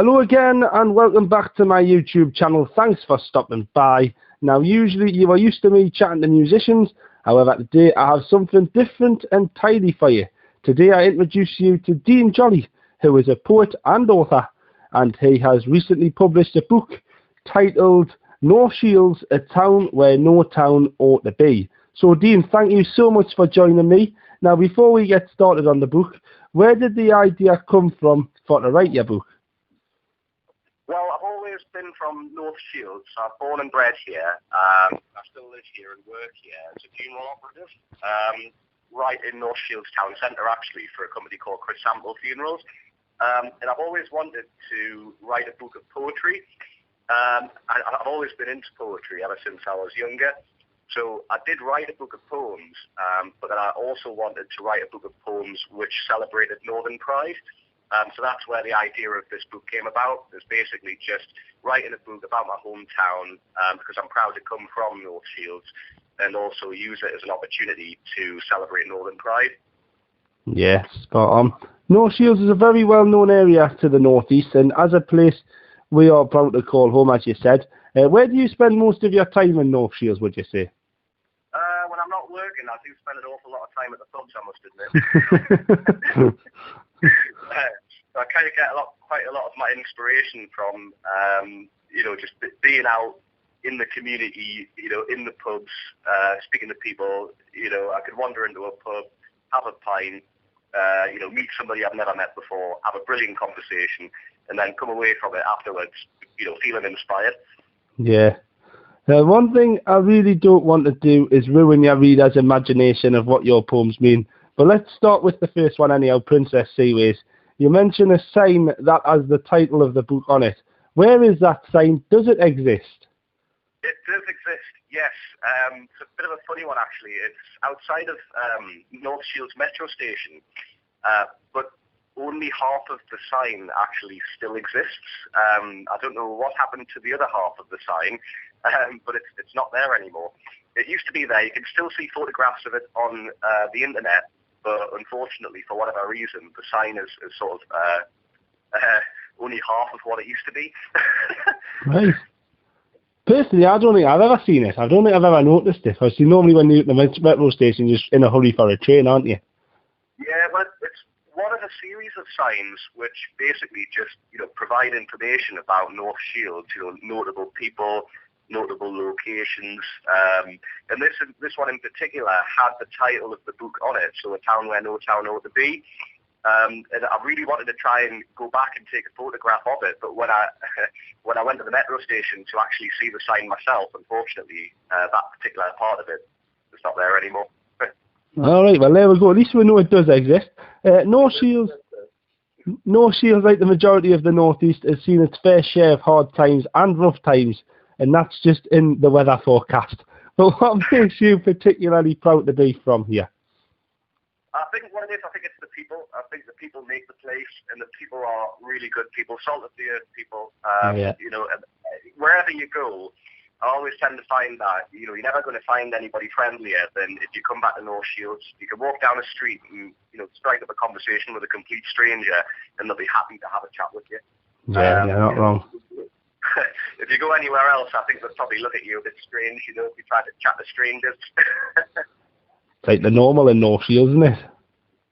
Hello again and welcome back to my YouTube channel. Thanks for stopping by. Now usually you are used to me chatting to musicians, however today I have something different entirely for you. Today I introduce you to Dean Jolly, who is a poet and author, and he has recently published a book titled No Shields, A Town Where No Town Ought to Be. So Dean, thank you so much for joining me. Now before we get started on the book, where did the idea come from for to write your book? Well, I've always been from North Shields. I'm born and bred here. I still live here and work here as a funeral operative, right in North Shields town centre, actually, for a company called Chris Sample Funerals. And I've always wanted to write a book of poetry. I've always been into poetry ever since I was younger. So I did write a book of poems, but then I also wanted to write a book of poems which celebrated Northern pride. So that's where the idea of this book came about. It's basically just writing a book about my hometown, because I'm proud to come from North Shields, and also use it as an opportunity to celebrate Northern pride. Yes, spot on. North Shields is a very well-known area to the northeast, and as a place we are proud to call home, as you said. Where do you spend most of your time in North Shields, would you say? When I'm not working, I do spend an awful lot of time at the pubs, I must admit. I kind of get quite a lot of my inspiration from, just being out in the community, in the pubs, speaking to people. I could wander into a pub, have a pint, meet somebody I've never met before, have a brilliant conversation, and then come away from it afterwards, feeling inspired. Yeah. One thing I really don't want to do is ruin your reader's imagination of what your poems mean. But let's start with the first one anyhow, Princess Seaways. You mention a sign that has the title of the book on it. Where is that sign? Does it exist? It does exist, yes. It's a bit of a funny one, actually. It's outside of North Shields Metro Station, but only half of the sign actually still exists. I don't know what happened to the other half of the sign, but it's not there anymore. It used to be there. You can still see photographs of it on the internet, but unfortunately, for whatever reason, the sign is sort of only half of what it used to be. Right. Personally, I don't think I've ever seen it. I don't think I've ever noticed it. Because normally when you're at the metro station, you're just in a hurry for a train, aren't you? Yeah, well, it's one of a series of signs which basically just, provide information about North Shields, notable people, notable locations, and this one in particular had the title of the book on it, so A Town Where No Town Ought to Be. And I really wanted to try and go back and take a photograph of it, but when I went to the metro station to actually see the sign myself, unfortunately, that particular part of it is not there anymore. All right, well there we go. At least we know it does exist. North Shields, like the majority of the northeast, has seen its fair share of hard times and rough times, and that's just in the weather forecast. But what makes you particularly proud to be from here? I think what it is, I think it's the people. I think the people make the place, and the people are really good people, salt of the earth people. Yeah. And wherever you go, I always tend to find that, you're never going to find anybody friendlier than if you come back to North Shields. You can walk down the street and, strike up a conversation with a complete stranger, and they'll be happy to have a chat with you. Yeah, you're not wrong. If you go anywhere else, I think they'll probably look at you a bit strange, if you try to chat to strangers. It's like the normal in North Shields, isn't it?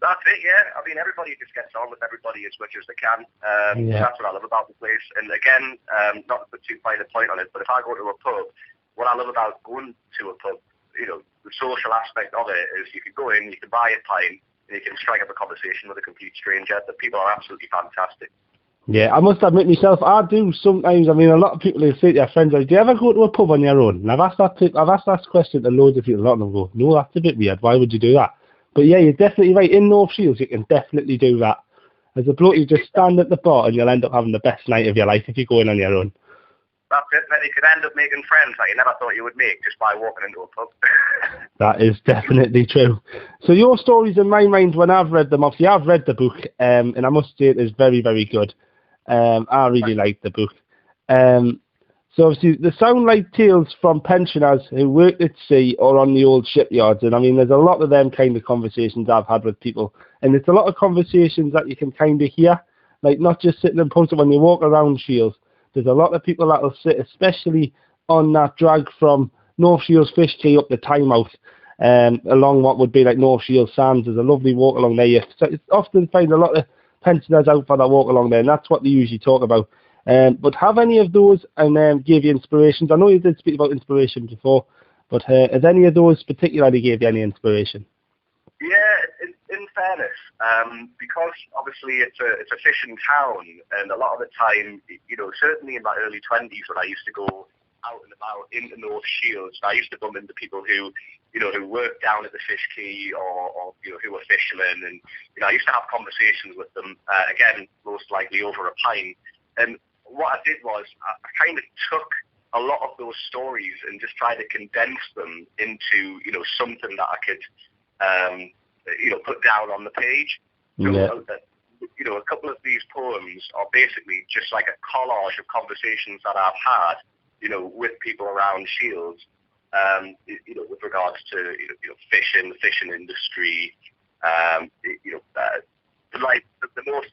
That's it, yeah. I mean, everybody just gets on with everybody as much as they can. Yeah. That's what I love about the place. And again, not to put too fine a point on it, but if I go to a pub, what I love about going to a pub, the social aspect of it is you can go in, you can buy a pint, and you can strike up a conversation with a complete stranger. The people are absolutely fantastic. Yeah, I must admit myself, I do sometimes. I mean, a lot of people will say to their friends, like, do you ever go to a pub on your own? And I've asked that question to loads of people. A lot of them go, no, that's a bit weird. Why would you do that? But yeah, you're definitely right. In North Shields, you can definitely do that. As a bloke, you just stand at the bar and you'll end up having the best night of your life if you go in on your own. That's it. Then you could end up making friends that you never thought you would make just by walking into a pub. That is definitely true. So your stories in my mind, when I've read them, obviously I've read the book, and I must say it is very, very good. I really like the book. So obviously they sound like tales from pensioners who worked at sea or on the old shipyards. And I mean, there's a lot of them kind of conversations I've had with people. And it's a lot of conversations that you can kind of hear like not just sitting in pubs, but when you walk around Shields, there's a lot of people that will sit, especially on that drag from North Shields Fish Quay up the Tynemouth, along what would be like North Shields Sands. There's a lovely walk along there. So it's often find a lot of pensioners out for that walk along there, and that's what they usually talk about. But have any of those and give you inspirations? I know you did speak about inspiration before, but has any of those particularly gave you any inspiration? Yeah, in fairness, because obviously it's a fishing town, and a lot of the time, certainly in my early 20s when I used to go out and about into North Shields, I used to bump into people who worked down at the Fish Quay or who were fishermen, and I used to have conversations with them. Again, most likely over a pint. And what I did was I kind of took a lot of those stories and just tried to condense them into something that I could put down on the page. So, a couple of these poems are basically just like a collage of conversations that I've had, with people around Shields, with regards to, fishing, the fishing industry, like the most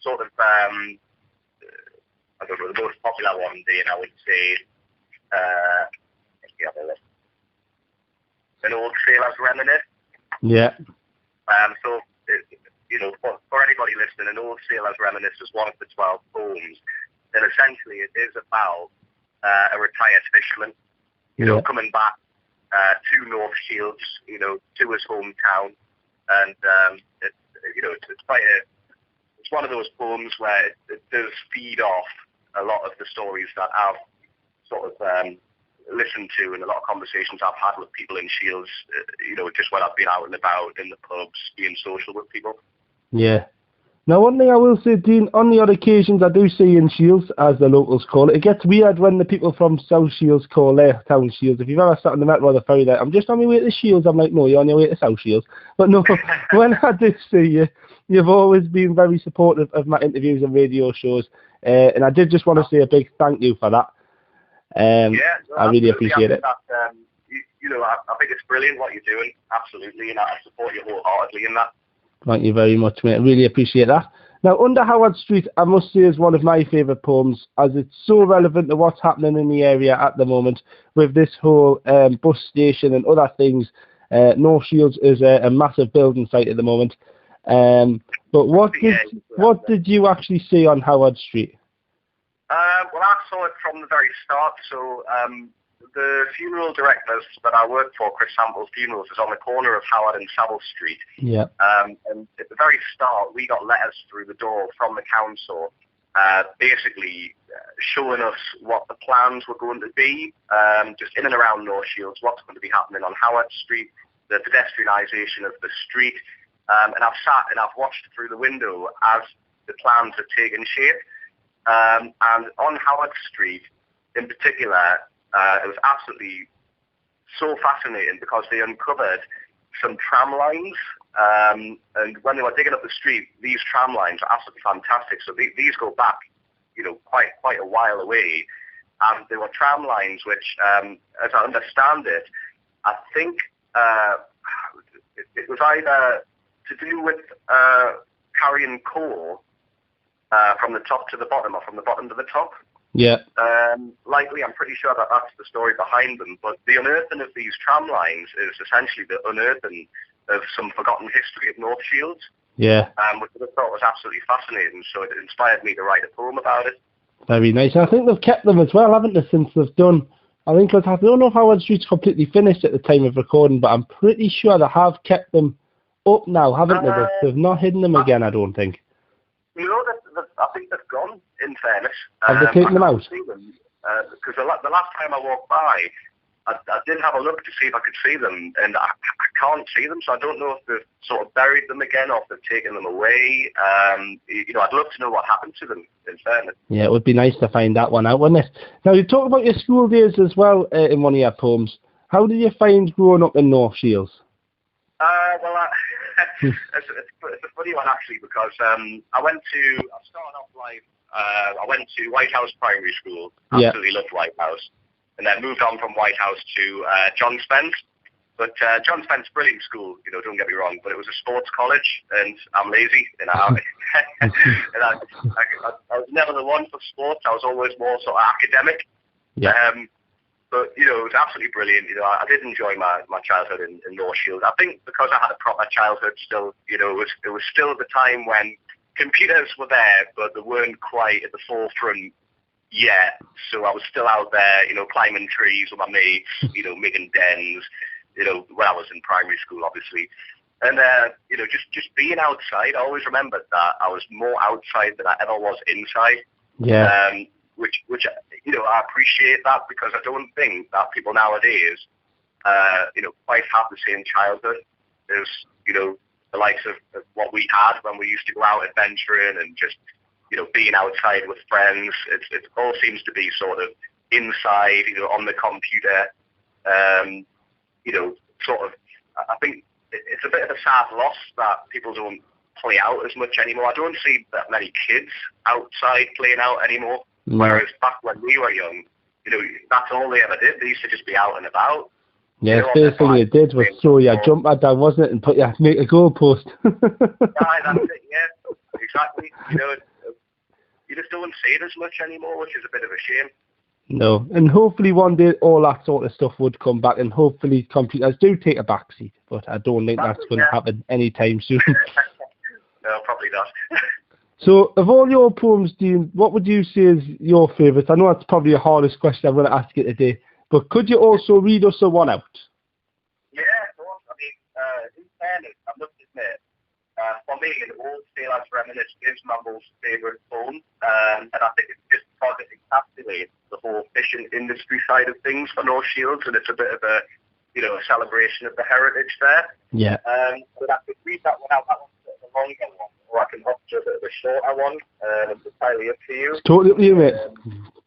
sort of, I don't know, the most popular one being, I would say, an old sailor's reminisce. Yeah. So, for anybody listening, an old sailor's reminisce is one of the 12 poems. And essentially it is about a retired fisherman, coming back to North Shields, to his hometown. And, it's one of those poems where it does feed off a lot of the stories that I've sort of listened to and a lot of conversations I've had with people in Shields, just when I've been out and about in the pubs, being social with people. Yeah. Now, one thing I will say, Dean, on the odd occasions I do see in Shields, as the locals call it, it gets weird when the people from South Shields call their town Shields. If you've ever sat on the Metro or the ferry there, I'm just on my way to Shields, I'm like, no, you're on your way to South Shields. But no, when I do see you, you've always been very supportive of my interviews and radio shows, and I did just want to say a big thank you for that. I really appreciate it. I think it's brilliant what you're doing, absolutely, and I support you wholeheartedly in that. Thank you very much, mate. I really appreciate that. Now, Under Howard Street, I must say, is one of my favourite poems, as it's so relevant to what's happening in the area at the moment with this whole bus station and other things. North Shields is a massive building site at the moment. But what did you actually see on Howard Street? Well, I saw it from the very start. So the funeral directors that I work for, Chris Sample's Funerals, is on the corner of Howard and Savile Street. Yeah. And at the very start, we got letters through the door from the council, basically showing us what the plans were going to be, just in and around North Shields, what's going to be happening on Howard Street, the pedestrianisation of the street. And I've sat and I've watched through the window as the plans have taken shape. And on Howard Street, in particular, it was absolutely so fascinating because they uncovered some tram lines. And when they were digging up the street, these tram lines are absolutely fantastic. So these go back, quite a while away. And there were tram lines which, as I understand it, I think it was either to do with carrying coal from the top to the bottom or from the bottom to the top. Yeah. Likely, I'm pretty sure that that's the story behind them. But the unearthing of these tram lines is essentially the unearthing of some forgotten history of North Shields. Yeah. Which I thought was absolutely fascinating. So it inspired me to write a poem about it. Very nice. And I think they've kept them as well, haven't they, since they've done... I don't know if Howard Street's completely finished at the time of recording, but I'm pretty sure they have kept them up now, haven't they? They've not hidden them again, I don't think. I think they've gone, in fairness. Have they taken them out? Because the last time I walked by, I did have a look to see if I could see them, and I can't see them, so I don't know if they've sort of buried them again or if they've taken them away. I'd love to know what happened to them, in fairness. Yeah, it would be nice to find that one out, wouldn't it? Now, you talk about your school days as well in one of your poems. How did you find growing up in North Shields? It's a funny one, actually, because I started off life, I went to White House Primary School, absolutely loved White House, and then moved on from White House to John Spence, But John Spence, brilliant school, you know, don't get me wrong, but it was a sports college, and I'm lazy, and and I was never the one for sports. I was always more sort of academic. Yeah. But, you know, it was absolutely brilliant. You know, I did enjoy my childhood in North Shields. I think because I had a proper childhood still, you know, it was still the time when computers were there, but they weren't quite at the forefront yet. So I was still out there, you know, climbing trees with my mates, you know, making dens, you know, when I was in primary school, obviously. And, you know, just being outside, I always remembered that I was more outside than I ever was inside. Yeah. Which you know, I appreciate that, because I don't think that people nowadays, you know, quite have the same childhood as, you know, the likes of what we had when we used to go out adventuring and just, you know, being outside with friends. It all seems to be sort of inside, you know, on the computer. You know, sort of, I think it's a bit of a sad loss that people don't play out as much anymore. I don't see that many kids outside playing out anymore. No. Whereas back when we were young, you know, that's all they ever did. They used to just be out and about. Yeah, you know, basically it did was throw your jump pad down, wasn't it, and make a goalpost. Right, that's it, yeah, exactly. You know, you just don't see it as much anymore, which is a bit of a shame. No, and hopefully one day all that sort of stuff would come back, and hopefully computers do take a backseat, but I don't think that's going to happen anytime soon. No, probably not. So, of all your poems, Dean, what would you say is your favourite? I know that's probably the hardest question I'm going to ask you today, but could you also read us a one out? Yeah, of course. I mean, in fairness, I must admit, for me, an old Sailor's Reminisce is my most favourite poem, and I think it's just because it encapsulates the whole fishing industry side of things for North Shields, and it's a bit of a, you know, a celebration of the heritage there. Yeah. But I could read that one out. That one's a bit of a longer one, or I can opt to a bit of a shorter one. It's entirely up to you. It's totally up to you, mate.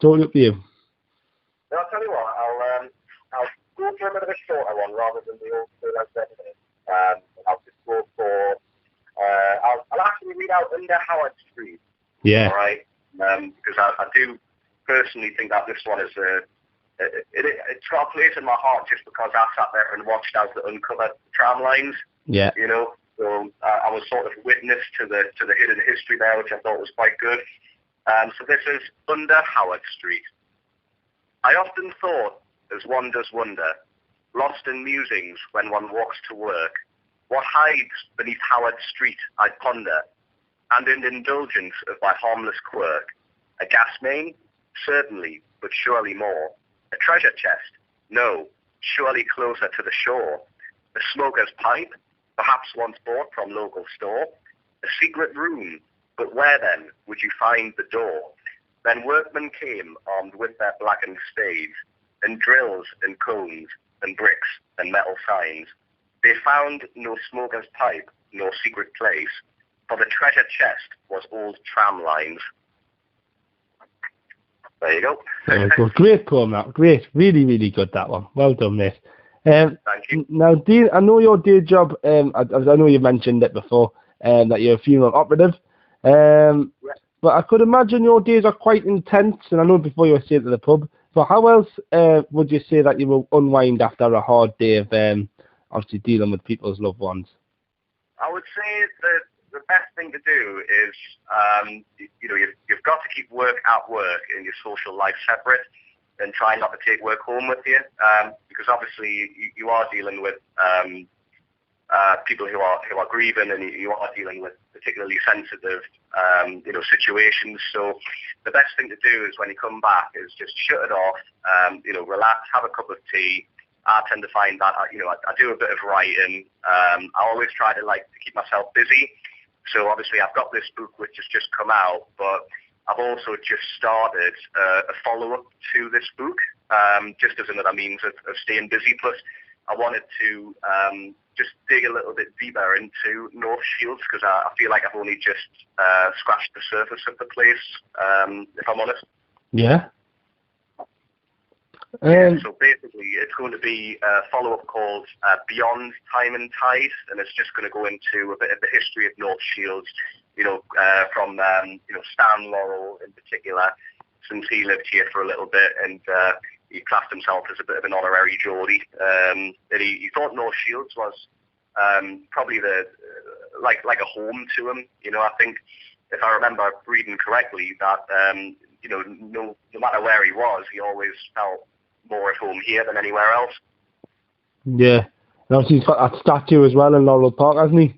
Totally up to you. No, I'll tell you what, I'll go for a bit of a shorter one rather than the old Sailor's Reminisce. I'll just go for. I'll actually read out Under Howard Street. Yeah. All right. Because I do personally think that this one is it's got a place in my heart just because I sat there and watched as they uncovered tram lines. Yeah. You know, so I was sort of witness to the hidden history there, which I thought was quite good. So this is Under Howard Street. I often thought, as one does wonder, lost in musings when one walks to work, what hides beneath Howard Street I ponder, and in indulgence of my harmless quirk. A gas main? Certainly, but surely more. A treasure chest? No, surely closer to the shore. A smoker's pipe? Perhaps once bought from local store. A secret room? But where then would you find the door? Then workmen came armed with their blackened spades, and drills and cones, and bricks and metal signs. They found no smoker's pipe, nor secret place, for the treasure chest was old tram lines. There you go. There we go. Great poem, that. Great. Really, really good, that one. Well done, mate. Thank you. Now, Dean, I know your day job, I know you mentioned it before, that you're a funeral operative. Yeah. But I could imagine your days are quite intense, and I know before you were saying to the pub, but how else would you say that you will unwind after a hard day of obviously dealing with people's loved ones? I would say that the best thing to do is, you know, you've got to keep work at work and your social life separate, and try not to take work home with you, because obviously you are dealing with people who are grieving, and you are dealing with particularly sensitive, you know, situations. So the best thing to do is when you come back is just shut it off, you know, relax, have a cup of tea. I tend to find that, you know, I do a bit of writing. I always try to keep myself busy. So obviously I've got this book which has just come out, but I've also just started a follow-up to this book, just as another means of staying busy. Plus, I wanted to just dig a little bit deeper into North Shields, because I feel like I've only just scratched the surface of the place, if I'm honest. Yeah. So basically, it's going to be a follow-up called Beyond Time and Tide, and it's just going to go into a bit of the history of North Shields, you know, from you know, Stan Laurel in particular, since he lived here for a little bit, and he classed himself as a bit of an honorary Geordie. That he thought North Shields was probably like a home to him. You know, I think if I remember reading correctly, that you know, no matter where he was, he always felt more at home here than anywhere else. Yeah, and obviously he's got that statue as well in Laurel Park, hasn't he?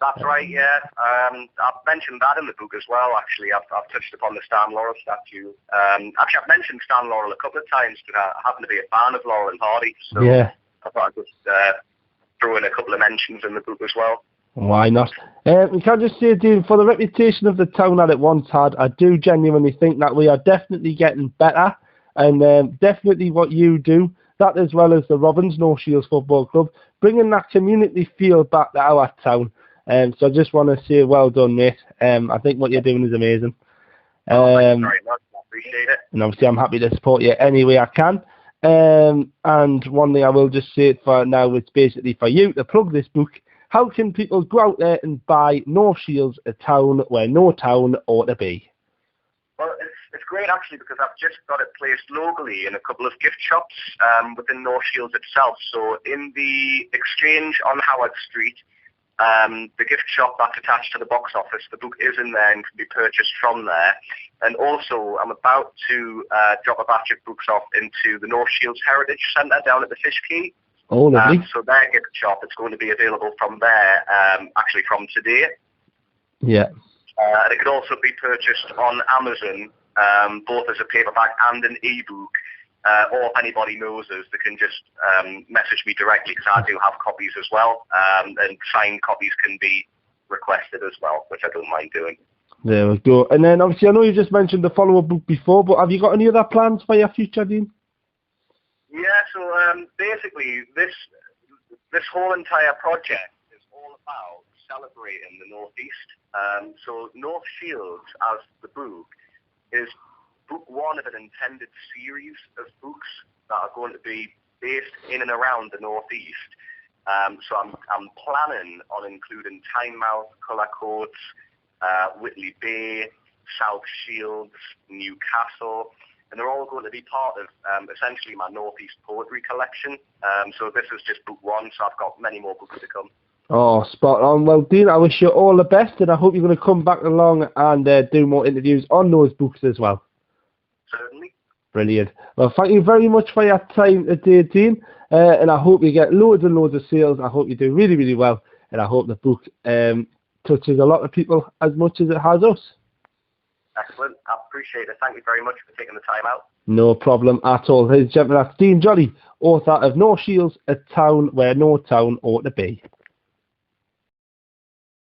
That's right, yeah. I've mentioned that in the book as well, actually. I've touched upon the Stan Laurel statue. Actually, I've mentioned Stan Laurel a couple of times because I happen to be a fan of Laurel and Hardy, so Yeah. I thought I'd just throw in a couple of mentions in the book as well. Why not? We can just say, Dean, for the reputation of the town that it once had, I do genuinely think that we are definitely getting better, and definitely what you do, that as well as the Robins North Shields Football Club, bringing that community feel back to our town. So I just want to say well done, mate. I think what you're doing is amazing. Thank you very much. I appreciate it. And obviously I'm happy to support you any way I can. And one thing I will just say for now, it's basically for you to plug this book. How can people go out there and buy North Shields, a town where no town ought to be? Well, it's great actually because I've just got it placed locally in a couple of gift shops within North Shields itself. So in the Exchange on Howard Street, the gift shop that's attached to the box office, the book is in there and can be purchased from there. And also, I'm about to drop a batch of books off into the North Shields Heritage Centre down at the Fish Quay. Oh, lovely. So their gift shop, it's going to be available from there, actually from today. Yeah. And it could also be purchased on Amazon, both as a paperback and an ebook. Or if anybody knows us, they can just message me directly because I do have copies as well. And signed copies can be requested as well, which I don't mind doing. There we go. And then obviously I know you just mentioned the follow-up book before, but have you got any other plans for your future, Dean? Yeah, so basically this whole entire project is all about celebrating the Northeast. So North Shields, as the book, is book one of an intended series of books that are going to be based in and around the Northeast. So I'm planning on including Tynemouth, Cullercoats, Whitley Bay, South Shields, Newcastle, and they're all going to be part of essentially my Northeast poetry collection. So this is just book one, so I've got many more books to come. Oh, spot on. Well, Dean, I wish you all the best, and I hope you're going to come back along and do more interviews on those books as well. Certainly. Brilliant. Well, thank you very much for your time today, Dean, and I hope you get loads and loads of sales. I hope you do really, really well, and I hope the book touches a lot of people as much as it has us. Excellent. I appreciate it. Thank you very much for taking the time out. No problem at all. Ladies and gentlemen, that's Dean Jolly, author of North Shields, a town where no town ought to be.